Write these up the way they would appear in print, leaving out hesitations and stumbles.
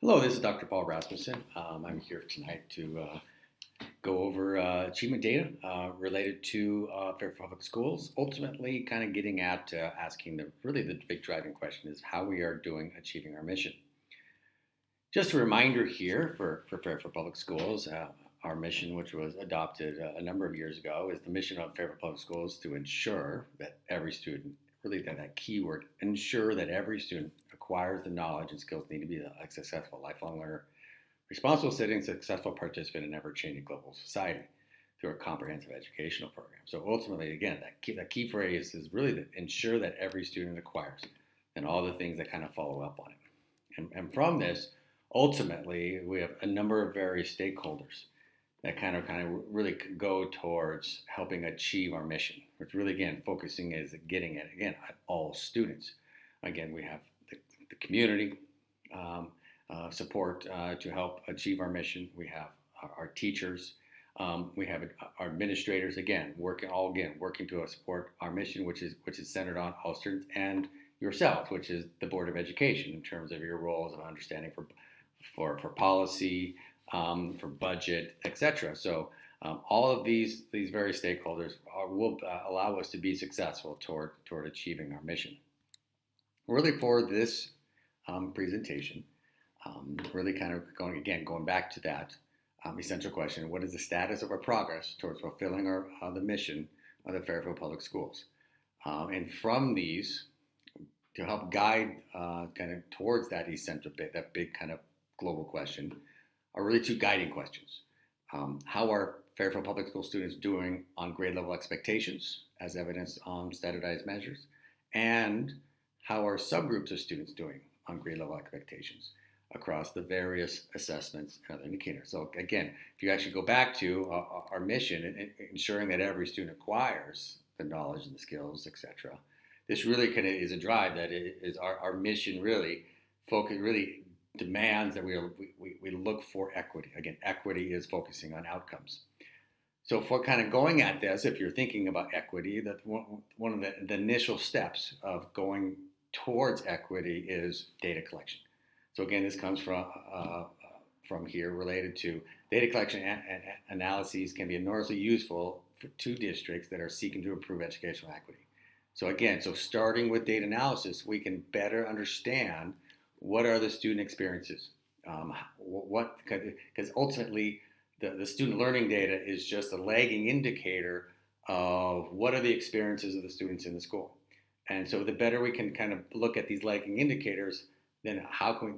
Hello, this is Dr. Paul Rasmussen. I'm here tonight to go over achievement data related to Fairfield Public Schools. Ultimately, kind of getting at asking the big driving question is how we are doing achieving our mission. Just a reminder here for Fairfield Public Schools, our mission, which was adopted a number of years ago, is the mission of Fairfield Public Schools to ensure that every student, really that keyword, ensure that every student acquires the knowledge and skills needed to be a successful lifelong learner, responsible citizen, successful participant in an ever-changing global society through a comprehensive educational program. So ultimately, again, that key phrase is really to ensure that every student acquires and all the things that kind of follow up on it. And from this, ultimately, we have a number of various stakeholders that kind of really go towards helping achieve our mission, which really, again, focusing is getting it, again, at all students. Again, we have the community support to help achieve our mission. We have our teachers. We have our administrators, again, working to support our mission, which is centered on all students, and yourself, which is the Board of Education, in terms of your roles of understanding for policy, for budget, etc. So all of these various stakeholders will allow us to be successful toward achieving our mission. Really, for this presentation, really kind of going back to that essential question: what is the status of our progress towards fulfilling the mission of the Fairfield Public Schools? And from these, to help guide kind of towards that essential bit, that big kind of global question, are really two guiding questions. How are Fairfield Public School students doing on grade level expectations, as evidenced on standardized measures? And how are subgroups of students doing on grade level expectations across the various assessments and other indicators? So again, if you actually go back to our mission, ensuring that every student acquires the knowledge and the skills, etc., this really kind of is a drive that is our mission really demands that we look for equity. Again, equity is focusing on outcomes. So for kind of going at this, if you're thinking about equity, that one of the initial steps of going towards equity is data collection. So again, this comes from here related to data collection and analyses can be enormously useful to districts that are seeking to improve educational equity. So again, starting with data analysis, we can better understand what are the student experiences? Because ultimately, the student learning data is just a lagging indicator of what are the experiences of the students in the school. And so the better we can kind of look at these lagging indicators, then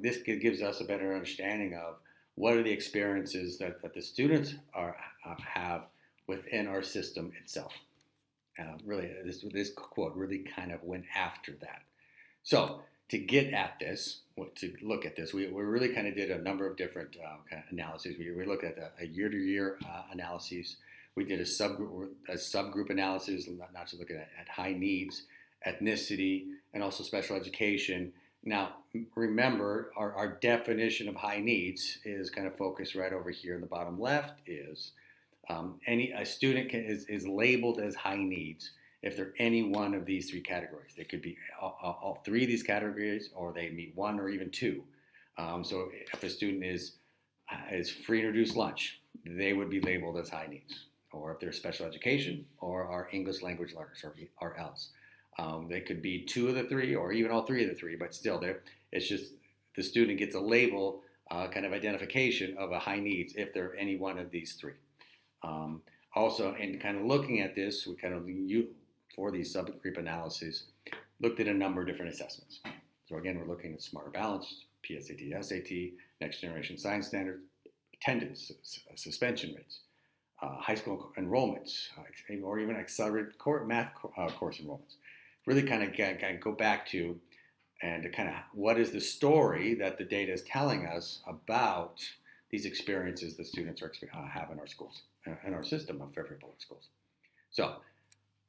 this gives us a better understanding of what are the experiences that the students have within our system itself. Really, this quote really kind of went after that. So to get at this, to look at this, we really kind of did a number of different kind of analyses. We looked at a year-to-year analyses. We did a subgroup analysis, not to look at high needs, ethnicity, and also special education. Now, remember, our definition of high needs is kind of focused right over here in the bottom left. Is a student is labeled as high needs if they're any one of these three categories. They could be all three of these categories, or they meet one or even two. So if a student is free and reduced lunch, they would be labeled as high needs. Or if they're special education or are English language learners or else. They could be two of the three or even all three of the three, but still, it's just the student gets a label, kind of identification of a high needs if they're any one of these three. Also, in kind of looking at this, we kind of for these subgroup analyses, looked at a number of different assessments. So again, we're looking at Smarter Balanced, PSAT, SAT, Next Generation Science Standards, attendance, suspension rates, high school enrollments, or even accelerated math course enrollments. Really kind of go back to and kind of what is the story that the data is telling us about these experiences the students have in our schools, in our system of Fairfield Public Schools. So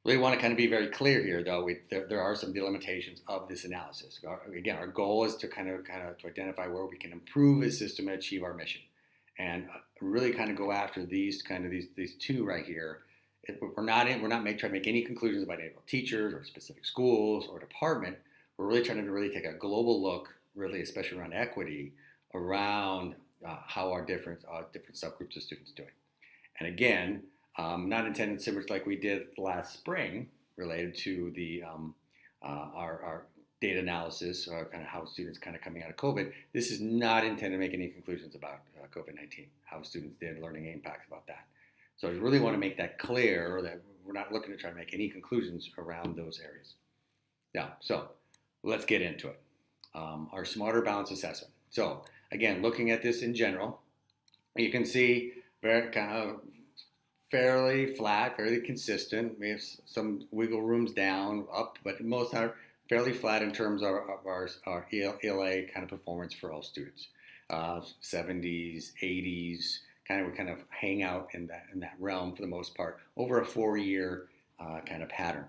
really want to kind of be very clear here, though. There are some delimitations of this analysis. Again, our goal is to kind of to identify where we can improve the system and achieve our mission, and really kind of go after these two right here. We're not trying to make any conclusions about individual teachers or specific schools or department. We're really trying to take a global look, really, especially around equity, around how our different subgroups of students doing. And again, not intended similar to like we did last spring related to the our data analysis, kind of how students kind of coming out of COVID. This is not intended to make any conclusions about COVID-19, how students did, learning impacts about that. So I really want to make that clear that we're not looking to try to make any conclusions around those areas. Now, so let's get into it. Our smarter balance assessment. So again, looking at this in general, you can see very kind of fairly flat, fairly consistent. We have some wiggle rooms down, up, but most are fairly flat in terms of our ELA kind of performance for all students. 70s, 80s, we kind of hang out in that realm for the most part over a 4-year kind of pattern.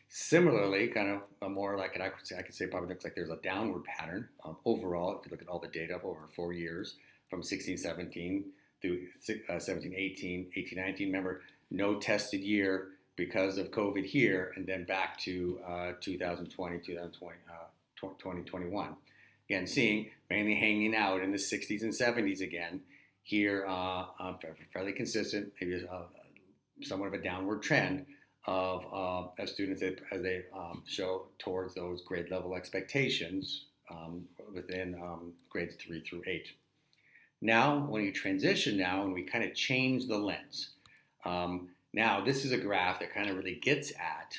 Similarly, kind of a more like I could say probably looks like there's a downward pattern overall. If you look at all the data over 4 years from 16-17 through 17-18, 18-19. Remember, no tested year because of COVID here, and then back to 2020, 2021. Again, seeing mainly hanging out in the 60s and 70s again. Here, fairly consistent, maybe somewhat of a downward trend of students as they show towards those grade level expectations within grades 3 through 8. Now, when you transition and we kind of change the lens. Now, this is a graph that kind of really gets at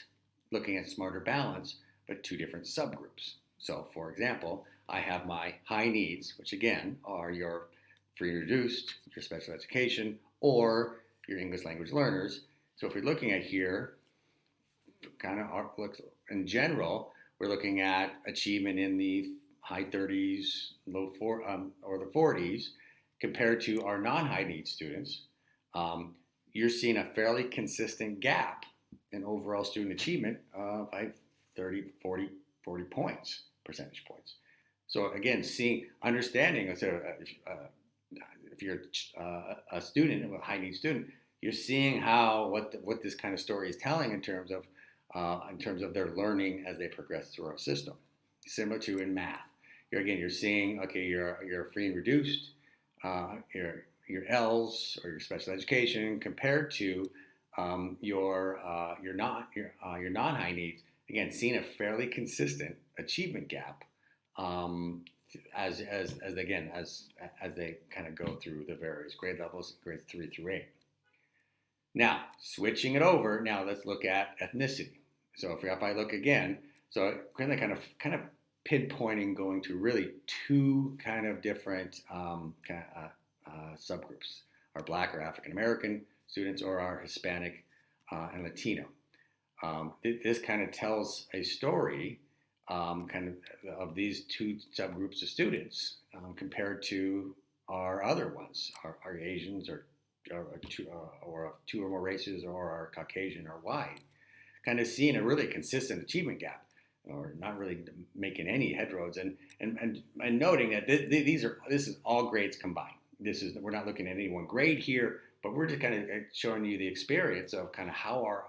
looking at smarter balance, but 2 different subgroups. So, for example, I have my high needs, which again are your free and reduced, your special education, or your English language learners. So if we're looking at here, kind of looks in general, we're looking at achievement in the high 30s, or the 40s, compared to our non-high needs students. You're seeing a fairly consistent gap in overall student achievement by 30, 40 points, percentage points. So again, understanding, so if you're a student, a high needs student, you're seeing what this kind of story is telling in terms of their learning as they progress through our system. Similar to in math, you're seeing your free and reduced, your L's or your special education compared to your non-high needs. Again, seeing a fairly consistent achievement gap as they kind of go through the various grade levels, grades 3 through 8. Now, switching it over, now let's look at ethnicity. So if I look again, so kind of pinpointing going to really 2 kind of different subgroups: our Black or African American students, or our Hispanic and Latino. This kind of tells a story of these 2 subgroups of students compared to our other ones, our Asians or 2 or more races, or our Caucasian or white, kind of seeing a really consistent achievement gap, or not really making any headroads, and noting that this is all grades combined. We're not looking at any one grade here, but we're just kind of showing you the experience of kind of how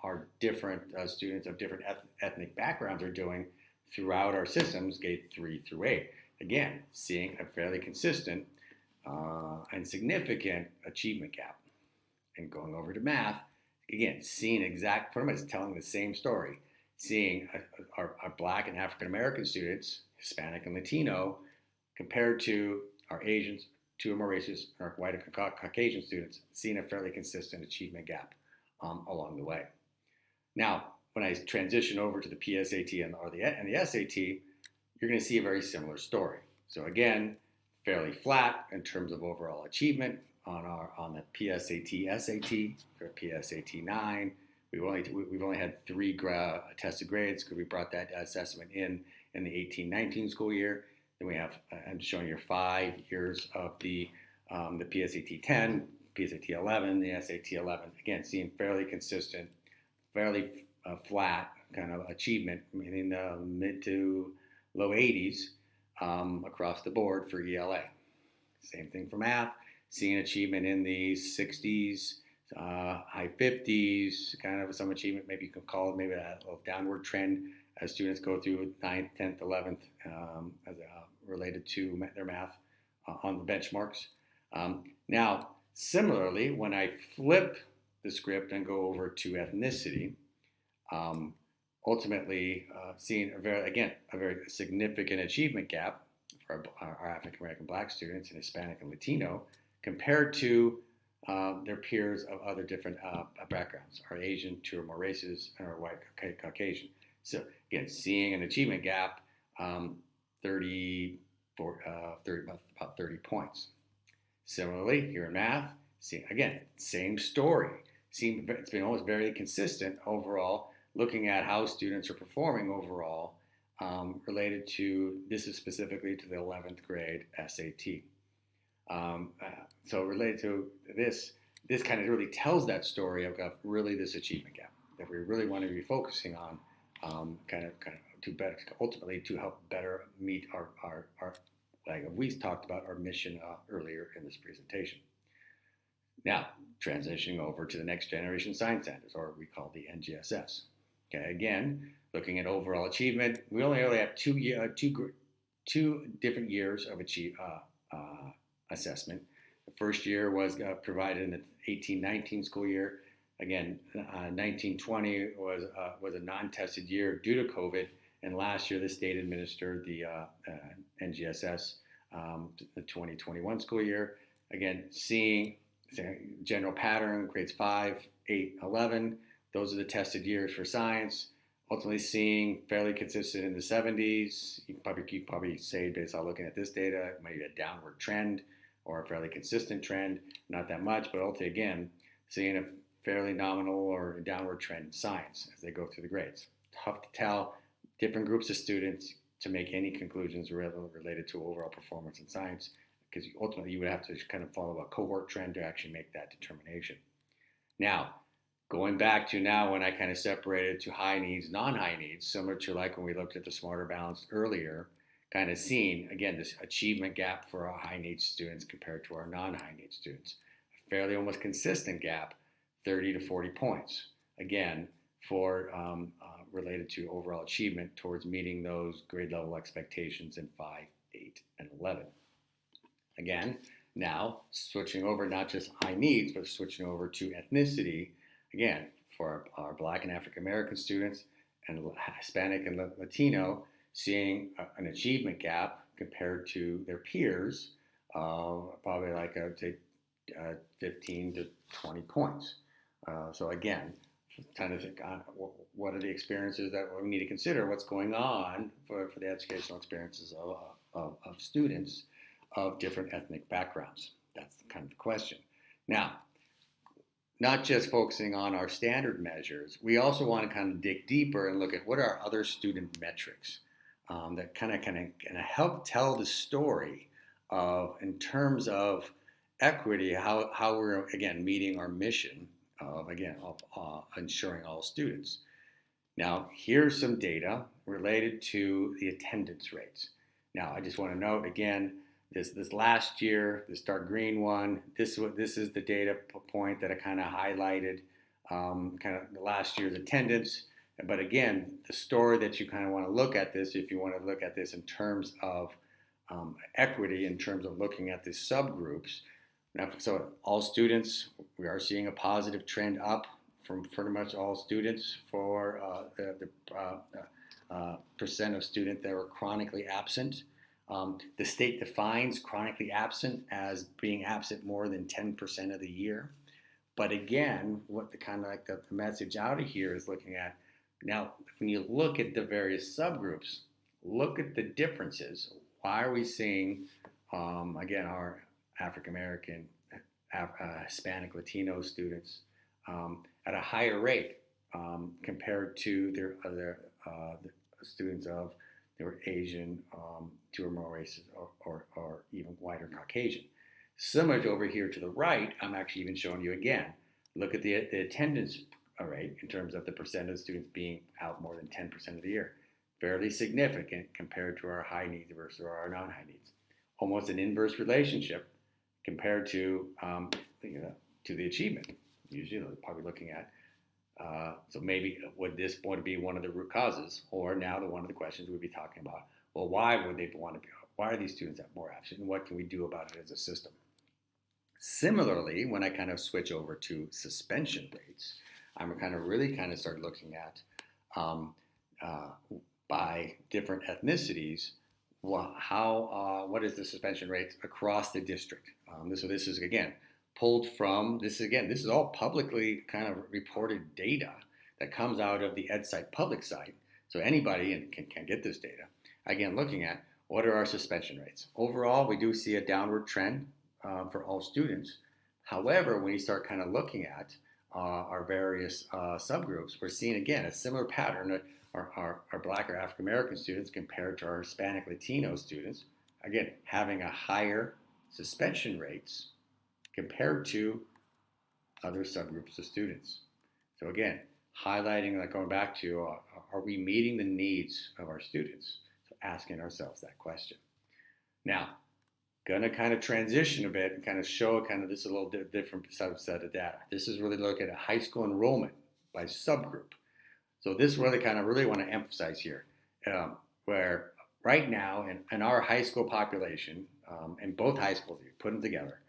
our different students of different ethnic backgrounds are doing throughout our systems, grade 3 through 8. Again, seeing a fairly consistent and significant achievement gap. And going over to math, again, seeing pretty much telling the same story. Seeing our Black and African American students, Hispanic and Latino, compared to our Asians, 2 or more races, our white and Caucasian students, seeing a fairly consistent achievement gap along the way. Now, when I transition over to the PSAT and the SAT, you're going to see a very similar story. So again, fairly flat in terms of overall achievement on the PSAT, SAT, or PSAT 9. We've only had 3 tested grades because we brought that assessment in the 18-19 school year. Then we have, I'm showing you 5 years of the PSAT 10, PSAT 11, the SAT 11. Again, seeing fairly consistent, fairly flat kind of achievement in the mid to low 80s across the board for ELA. Same thing for math, seeing achievement in the 60s, high 50s, kind of some achievement, maybe you can call it maybe a little downward trend as students go through 9th, 10th, 11th related to their math on the benchmarks. Now, similarly, when I flip the script and go over to ethnicity, ultimately seeing a very significant achievement gap for our African American Black students and Hispanic and Latino compared to their peers of other different backgrounds, our Asian, two or more races, and our white Caucasian. So again, seeing an achievement gap, 30, about 30 points. Similarly, here in math, see again, same story. It's been almost very consistent overall, looking at how students are performing overall, related to, this is specifically to the 11th grade SAT. So related to this kind of really tells that story of really this achievement gap that we really want to be focusing on, kind of to better, ultimately to help better meet our like we talked about our mission earlier in this presentation. Now, transitioning over to the next generation science standards, or we call the NGSS. Okay, again, looking at overall achievement, we only have two different years of assessment. The first year was provided in the 18-19 school year. Again, 19-20 was a non-tested year due to COVID, and last year the state administered the NGSS, the 2021 school year. Again, seeing general pattern, grades 5, 8, 11. Those are the tested years for science. Ultimately seeing fairly consistent in the 70s. You probably say, based on looking at this data, maybe a downward trend or a fairly consistent trend. Not that much, but ultimately, again, seeing a fairly nominal or downward trend in science as they go through the grades. Tough to tell different groups of students to make any conclusions related to overall performance in science, because ultimately you would have to kind of follow a cohort trend to actually make that determination. Now, going back to now when I kind of separated to high needs, non-high needs, similar to like when we looked at the smarter balance earlier, kind of seeing, again, this achievement gap for our high needs students compared to our non-high needs students. A fairly almost consistent gap, 30 to 40 points. Again, for related to overall achievement towards meeting those grade level expectations in 5, 8, and 11. Again, now switching over not just high needs, but switching over to ethnicity. Again, for our Black and African American students and Hispanic and Latino, seeing an achievement gap compared to their peers, probably like I would say 15 to 20 points. So again, trying to think what are the experiences that we need to consider, what's going on for the educational experiences of students of different ethnic backgrounds. That's kind of the question. Now, not just focusing on our standard measures, we also want to kind of dig deeper and look at what are other student metrics that kind of help tell the story of, in terms of equity, how we're, again, meeting our mission of ensuring all students. Now, here's some data related to the attendance rates. Now, I just want to note again, this last year, this dark green one, this is the data point that I kind of highlighted, kind of the last year's attendance. But again, the story that you kind of want to look at this, if you want to look at this in terms of equity, in terms of looking at the subgroups. Now, so all students, we are seeing a positive trend up from pretty much all students for the percent of students that were chronically absent. The state defines chronically absent as being absent more than 10% of the year. But again, what the kind of like the message out of here is looking at, now, when you look at the various subgroups, look at the differences. Why are we seeing, again, our African American, Hispanic, Latino students at a higher rate compared to their other students of they were Asian, two or more races, or even white or Caucasian. Similar to over here to the right, I'm actually even showing you again. Look at the attendance rate in terms of the percent of students being out more than 10% of the year. Fairly significant compared to our high needs versus our non-high needs. Almost an inverse relationship compared to to the achievement. Usually, they're probably looking at. So maybe would this want to be one of the root causes, or now one of the questions we'd be talking about? Well, why would they want to be? why are these students more absent, and what can we do about it as a system? Similarly, when I kind of switch over to suspension rates, I'm kind of really kind of start looking at um, by different ethnicities, what is the suspension rate across the district? So this is again pulled from this is all publicly kind of reported data that comes out of the EdSite public site, so anybody can get this data. Again, looking at what are our suspension rates. Overall, we do see a downward trend for all students. However, when you start kind of looking at our various subgroups, we're seeing again a similar pattern. Our Black or African American students compared to our Hispanic Latino students, again, having a higher suspension rates compared to other subgroups of students. So again, highlighting, like going back to, are we meeting the needs of our students? So asking ourselves that question. Now, going to kind of transition a bit and kind of show kind of this a little different subset of data. This is really looking at high school enrollment by subgroup. So this really kind of really want to emphasize here, where right now in our high school population, in both high schools, you put them together,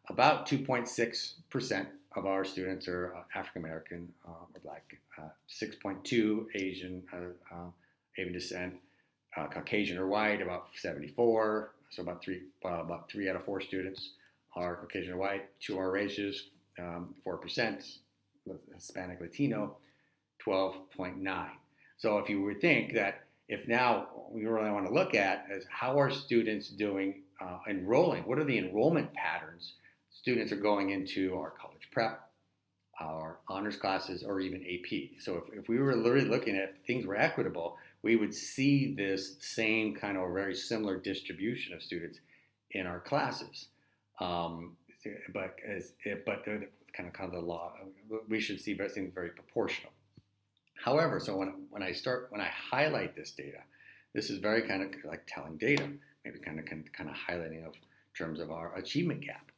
about 2.6% of our students are African American or Black, 6.2 Asian descent, Caucasian or white, about 74. So about three out of 4 students are Caucasian or white. 2 are races, 4%, Hispanic Latino, 12.9. So if you would think that if now we really want to look at is how are students doing enrolling, what are the enrollment patterns students are going into our college prep, our honors classes, or even AP. So if we were literally looking at if things were equitable, we would see this same kind of very similar distribution of students in our classes. But they're kind of the law, we should see things very proportional. However, so when I highlight this data, this is very kind of like telling data, maybe kind of highlighting of terms of our achievement gap.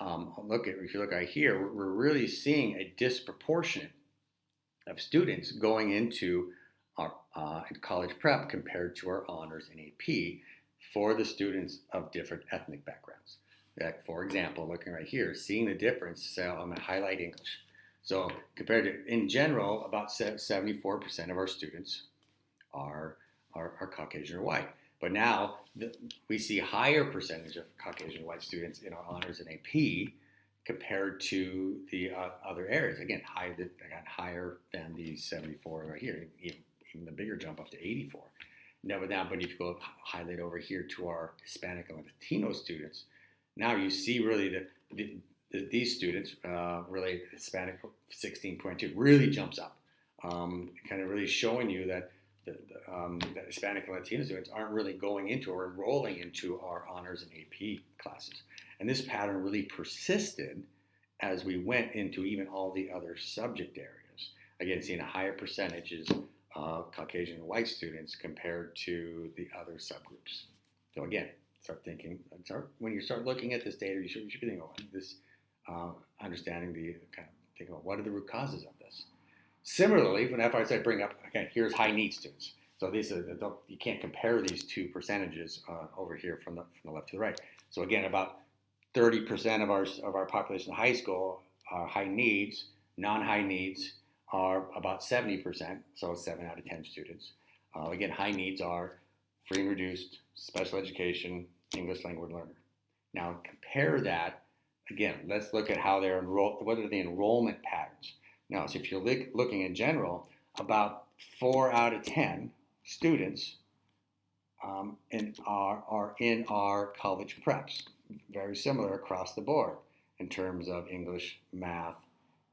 If you look right here, we're really seeing a disproportionate of students going into our college prep compared to our honors and AP for the students of different ethnic backgrounds. Like, for example, looking right here, seeing the difference, so I'm going to highlight English. So compared to, in general, about 74% of our students are Caucasian or white. But now we see higher percentage of Caucasian white students in our honors and AP compared to the other areas. Again, higher than the 74 right here, even the bigger jump up to 84. But if you go highlight over here to our Hispanic and Latino students, now you see really these students, really Hispanic 16.2, really jumps up, kind of really showing you that the Hispanic and Latino students aren't really going into or enrolling into our honors and AP classes. And this pattern really persisted as we went into even all the other subject areas. Again, seeing a higher percentages of Caucasian and white students compared to the other subgroups. So again, when you start looking at this data, you should be thinking about this, understanding think about what are the root causes of this. Similarly, when I bring up, again, here's high need students. So you can't compare these two percentages over here from the left to the right. So again, about 30% of our population in high school are high needs. Non-high needs are about 70%, so 7 out of 10 students. Again, high needs are free and reduced, special education, English language learner. Now compare that, again, let's look at how they're enrolled, what are the enrollment patterns. Now, so if you're looking in general, about 4 out of 10 students are in our college preps, very similar across the board in terms of English, math,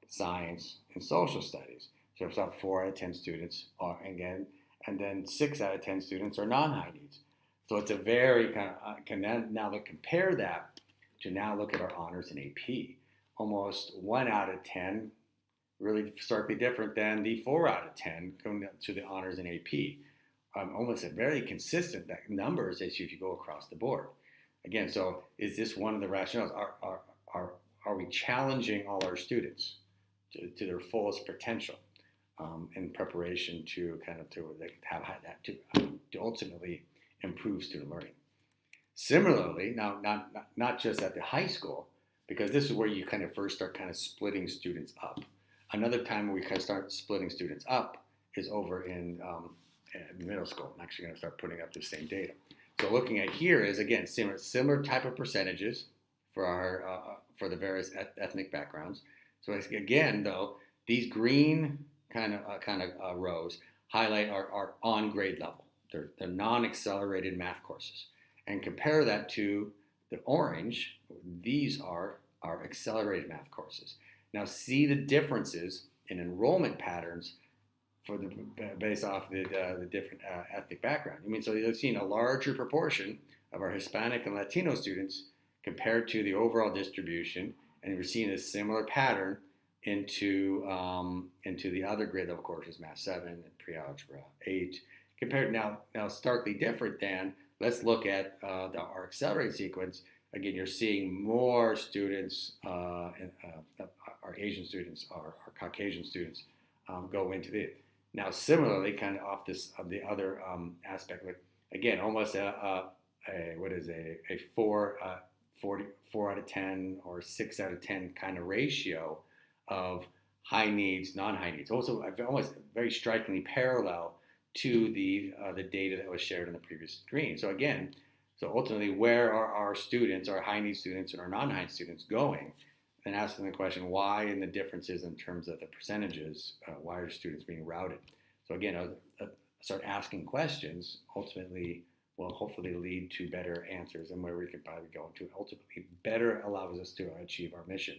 science, and social studies. So it's about 4 out of 10 students are, again, and then 6 out of 10 students are non-high needs. So it's a very now to compare that to now look at our honors and AP. Almost 1 out of 10, really starkly different than the 4 out of 10 going to the honors and AP. Almost a very consistent numbers as if you go across the board. Again, so is this one of the rationales? Are we challenging all our students to their fullest potential in preparation to ultimately improve student learning? Similarly, now not just at the high school, because this is where you kind of first start kind of splitting students up. Another time we kind of start splitting students up is over in middle school. I'm actually going to start putting up the same data. So looking at here is again similar type of percentages for our for the various ethnic backgrounds. So again, though, these green kind of rows highlight our on grade level. They're non-accelerated math courses, and compare that to the orange. These are our accelerated math courses. Now see the differences in enrollment patterns for the based off the different ethnic background. I mean, so you've seen a larger proportion of our Hispanic and Latino students compared to the overall distribution, and we're seeing a similar pattern into the other grade level courses, Math 7 and Pre-Algebra 8. Compared now starkly different than, let's look at our accelerated sequence. Again, you're seeing more students, our Asian students, our Caucasian students go into it. Now, similarly, kind of off this of the other aspect, like again, almost a 4 out of 10 or 6 out of 10 kind of ratio of high needs, non-high needs. Also, almost very strikingly parallel to the data that was shared in the previous screen. So again, so ultimately, where are our students, our high need students and our non-high need students going? And asking the question, why and the differences in terms of the percentages, why are students being routed? So again, start asking questions, ultimately will hopefully lead to better answers and where we can probably go to ultimately better allows us to achieve our mission.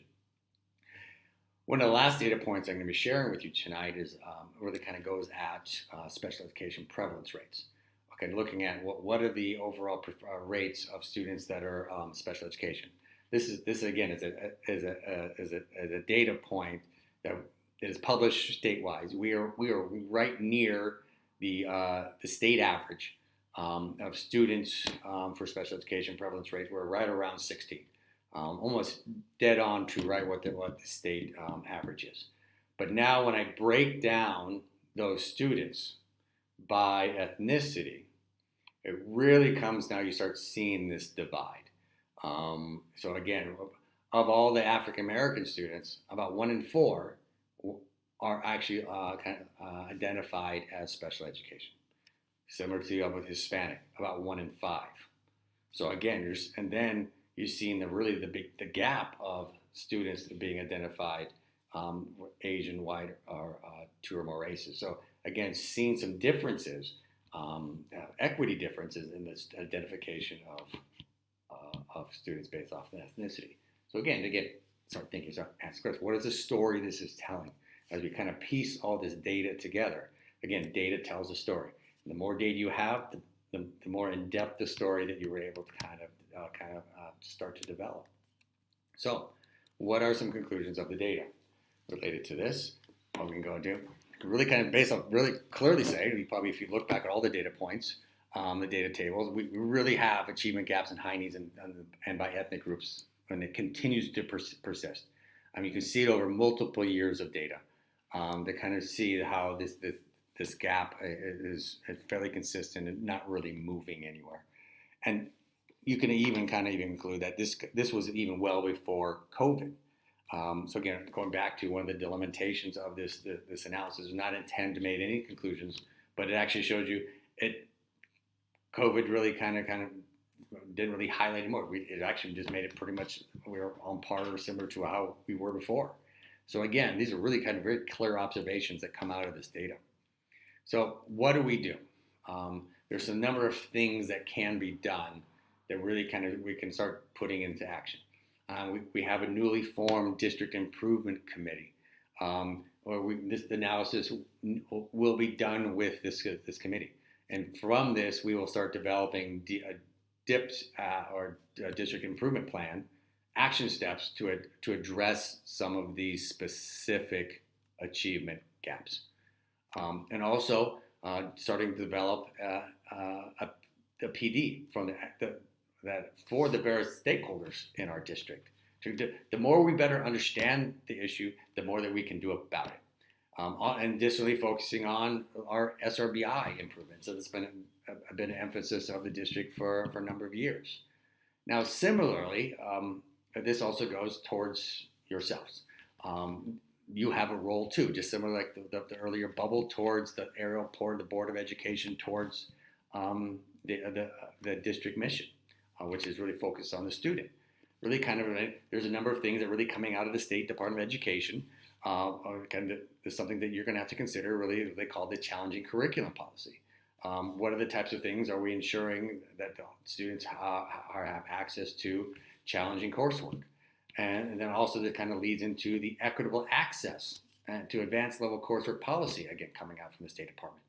One of the last data points I'm going to be sharing with you tonight is really kind of goes at special education prevalence rates. Okay, looking at what are the overall rates of students that are special education. This again is a data point that is published statewide. We are right near the state average of students for special education prevalence rates. We're right around 16, almost dead on to right what the state average is. But now when I break down those students by ethnicity, it really comes now. You start seeing this divide. So again, of all the African American students, about 1 in 4 are actually identified as special education. Similar to with Hispanic, about 1 in 5. So again, and then you're seeing the gap of students being identified Asian, white, or 2 or more races. So again, seeing some differences, equity differences in this identification of students based off of ethnicity. So again, start thinking, ask questions. What is the story this is telling? As we kind of piece all this data together, again, data tells a story. And the more data you have, the more in depth the story that you were able to kind of start to develop. So, what are some conclusions of the data related to this? What we can go and do? Really kind of based on really clearly say, if you look back at all the data points, the data tables, we really have achievement gaps and high needs and by ethnic groups, and it continues to persist. I mean, you can see it over multiple years of data to kind of see how this gap is fairly consistent and not really moving anywhere. And you can even include that this was even well before COVID. So again, going back to one of the delimitations of this analysis, is not intended to make any conclusions, but it actually showed you COVID really kind of didn't really highlight anymore. It actually just made it pretty much we were on par or similar to how we were before. So again, these are really kind of very clear observations that come out of this data. So what do we do? There's a number of things that can be done that really we can start putting into action. We have a newly formed district improvement committee, this analysis will be done with this committee. And from this, we will start developing a DIPS or a district improvement plan, action steps to address some of these specific achievement gaps. And also starting to develop a PD from for the various stakeholders in our district. The more we better understand the issue, the more that we can do about it. And additionally, focusing on our SRBI improvements. So that's been an emphasis of the district for a number of years. Now, similarly, this also goes towards yourselves. You have a role too, just similar like the earlier bubble towards the aerial toward the Board of Education towards the district mission, which is really focused on the student. Really kind of, there's a number of things that are really coming out of the State Department of Education. Kind of is something that you're going to have to consider. Really, they call the challenging curriculum policy. What are the types of things are we ensuring that the students have access to challenging coursework? And then also that kind of leads into the equitable access to advanced level coursework policy, again, coming out from the State Department.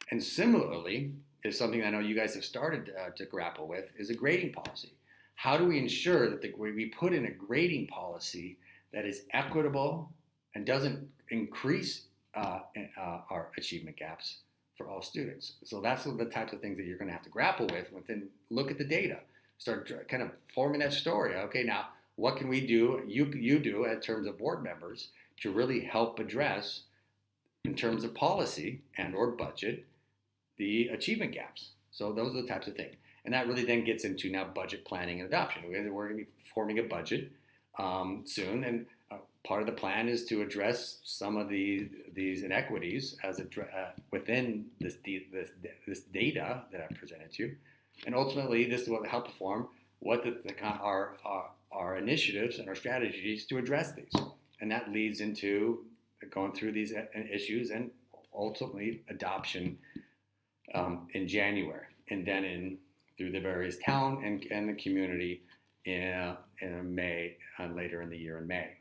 And similarly, is something I know you guys have started to grapple with, is a grading policy. How do we ensure that we put in a grading policy that is equitable and doesn't increase our achievement gaps for all students? So that's the types of things that you're going to have to grapple with. Then look at the data, start kind of forming that story. Okay, now what can we do? You do in terms of board members to really help address, in terms of policy and or budget, the achievement gaps. So those are the types of things. And that really then gets into now budget planning and adoption. We're going to be forming a budget soon, and part of the plan is to address some of these inequities as within this data that I presented to you. And ultimately, this will help form what our initiatives and our strategies to address these. And that leads into going through these issues and ultimately adoption in January, and then through the various town and the community in May, later in the year in May.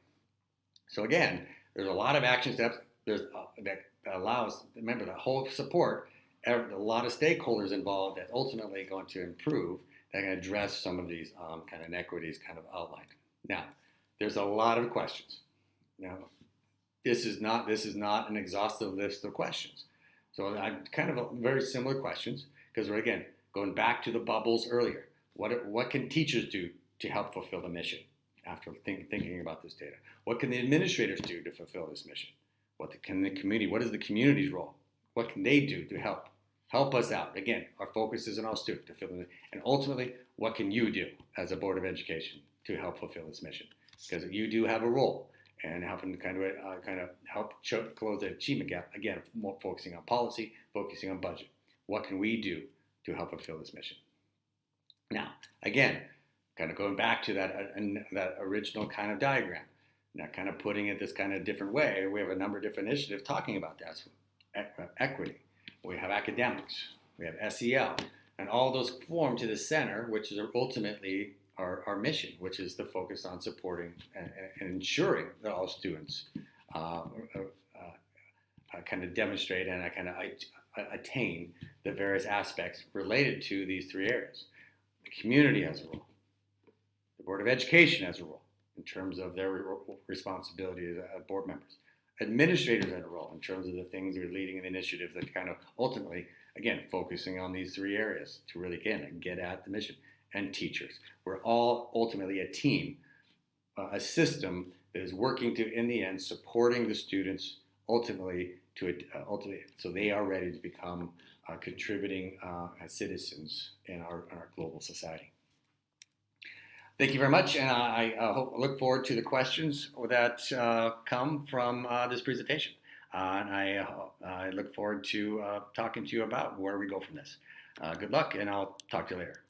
So again, there's a lot of action steps. That allows, remember, the whole support, a lot of stakeholders involved that ultimately going to improve, that can address some of these kind of inequities kind of outlined. Now, there's a lot of questions. Now, this is not an exhaustive list of questions. So I kind of very similar questions, because we're again going back to the bubbles earlier. What can teachers do to help fulfill the mission after thinking about this data? What can the administrators do to fulfill this mission? What is the community's role? What can they do to help us out? Again, our focus is on all students to fill in. And ultimately, what can you do as a Board of Education to help fulfill this mission? Because you do have a role and helping to kind of help close the achievement gap. Again, more focusing on policy, focusing on budget. What can we do to help fulfill this mission? Now, again, kind of going back to that original kind of diagram. Now, kind of putting it this kind of different way, we have a number of different initiatives talking about that. So, equity, we have academics, we have SEL, and all those form to the center, which is ultimately our mission, which is the focus on supporting and ensuring that all students kind of demonstrate and kind of attain the various aspects related to these three areas. The community has a role. The Board of Education has a role in terms of their responsibility as board members. Administrators have a role in terms of the things they're leading in initiatives that kind of ultimately, again, focusing on these three areas to really, again, get at the mission. And teachers. We're all ultimately a team, a system that is working to, in the end, supporting the students ultimately so they are ready to become contributing citizens in our global society. Thank you very much, and I look forward to the questions that come from this presentation. And I look forward to talking to you about where we go from this. Good luck, and I'll talk to you later.